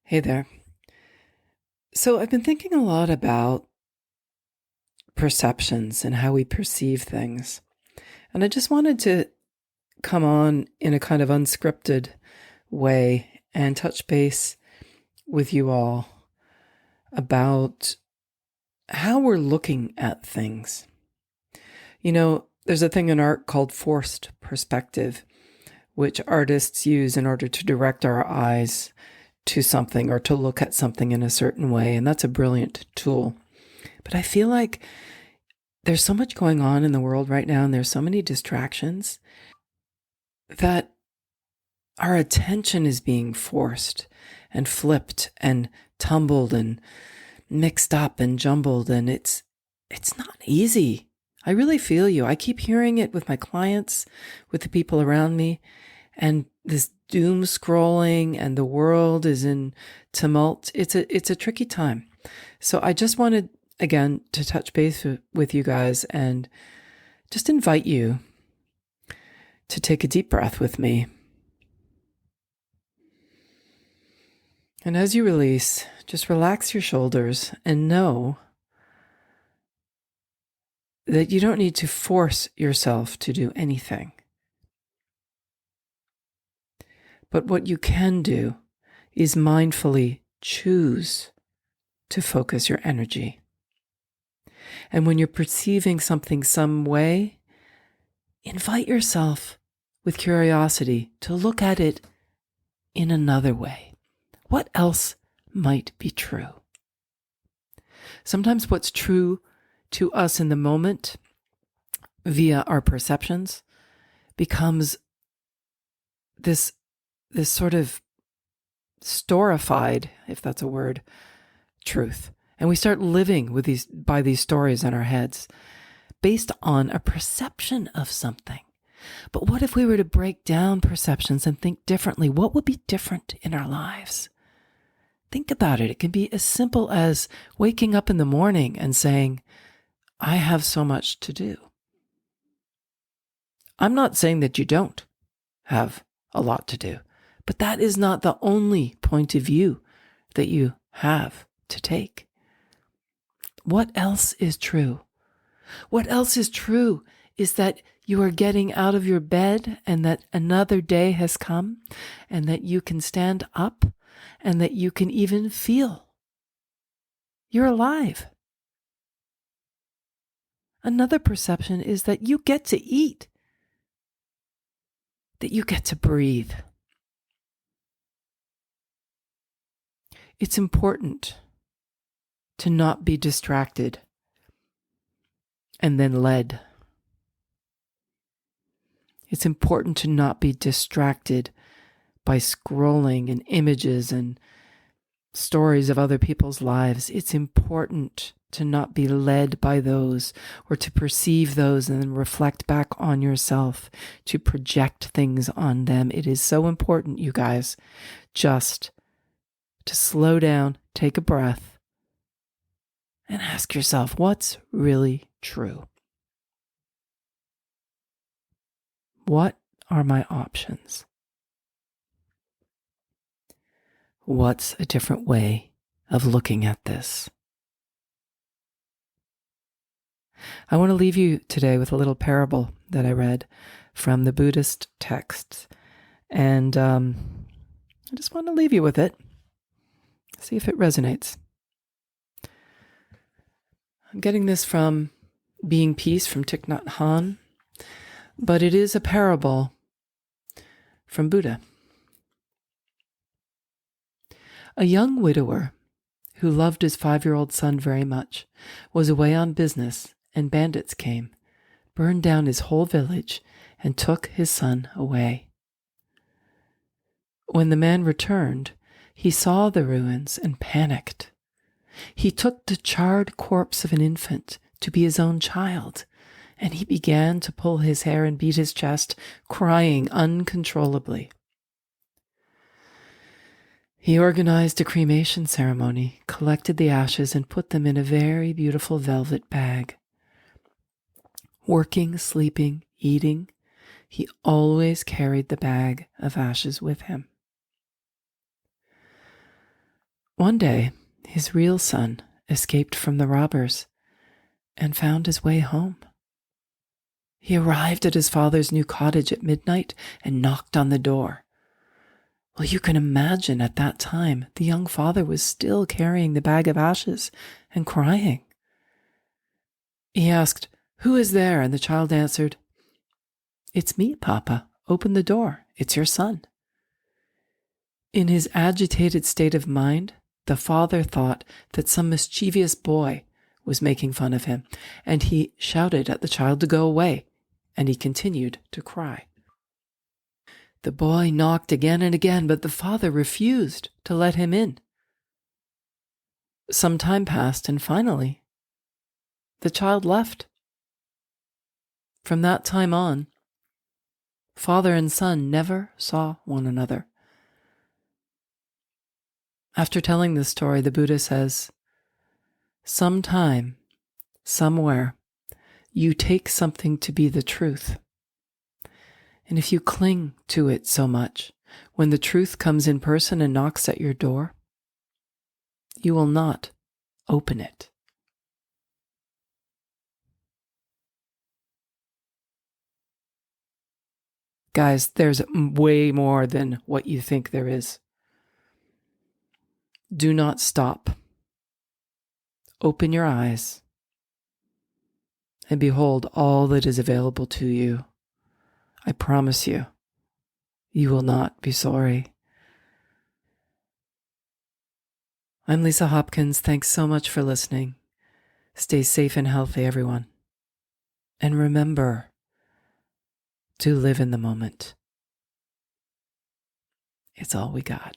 Hey there. So I've been thinking a lot about perceptions and how we perceive things. And I just wanted to come on in a kind of unscripted way and touch base with you all about how we're looking at things. There's a thing in art called forced perspective, which artists use in order to direct our eyes to something or to look at something in a certain way. And that's a brilliant tool. But I feel like there's so much going on in the world right now, and there's so many distractions that our attention is being forced and flipped and tumbled and mixed up and jumbled, and it's not easy. I really feel you. I keep hearing it with my clients, with the people around me, and this doom scrolling, and the world is in tumult. It's a tricky time. So I just wanted, again, to touch base with you guys and just invite you to take a deep breath with me. And as you release, just relax your shoulders and know that you don't need to force yourself to do anything. But what you can do is mindfully choose to focus your energy. And when you're perceiving something some way, invite yourself with curiosity to look at it in another way. What else might be true? Sometimes what's true to us in the moment via our perceptions becomes this sort of storified, if that's a word, truth. And we start living by these stories in our heads based on a perception of something. But what if we were to break down perceptions and think differently? What would be different in our lives? Think about it. It can be as simple as waking up in the morning and saying, I have so much to do. I'm not saying that you don't have a lot to do, but that is not the only point of view that you have to take. What else is true? What else is true is that you are getting out of your bed and that another day has come and that you can stand up and that you can even feel you're alive. Another perception is that you get to eat, that you get to breathe. It's important to not be distracted and then led. It's important to not be distracted by scrolling and images and stories of other people's lives. It's important to not be led by those or to perceive those and then reflect back on yourself, to project things on them. It is so important, you guys, just to slow down, take a breath, and ask yourself, what's really true? What are my options? What's a different way of looking at this? I want to leave you today with a little parable that I read from the Buddhist texts. And I just want to leave you with it. See if it resonates. I'm getting this from Being Peace from Thich Nhat Hanh, but it is a parable from Buddha. A young widower who loved his 5-year-old son very much was away on business, and bandits came, burned down his whole village, and took his son away. When the man returned, he saw the ruins and panicked. He took the charred corpse of an infant to be his own child, and he began to pull his hair and beat his chest, crying uncontrollably. He organized a cremation ceremony, collected the ashes, and put them in a very beautiful velvet bag. Working, sleeping, eating, he always carried the bag of ashes with him. One day, his real son escaped from the robbers and found his way home. He arrived at his father's new cottage at midnight and knocked on the door. Well, you can imagine at that time, the young father was still carrying the bag of ashes and crying. He asked, "Who is there?" And the child answered, "It's me, Papa. Open the door. It's your son." In his agitated state of mind, the father thought that some mischievous boy was making fun of him, and he shouted at the child to go away, and he continued to cry. The boy knocked again and again, but the father refused to let him in. Some time passed, and finally, the child left. From that time on, father and son never saw one another. After telling this story, the Buddha says, "Sometime, somewhere, you take something to be the truth. And if you cling to it so much, when the truth comes in person and knocks at your door, you will not open it." Guys, there's way more than what you think there is. Do not stop. Open your eyes and behold all that is available to you. I promise you, you will not be sorry. I'm Lisa Hopkins. Thanks so much for listening. Stay safe and healthy, everyone. And remember to live in the moment. It's all we got.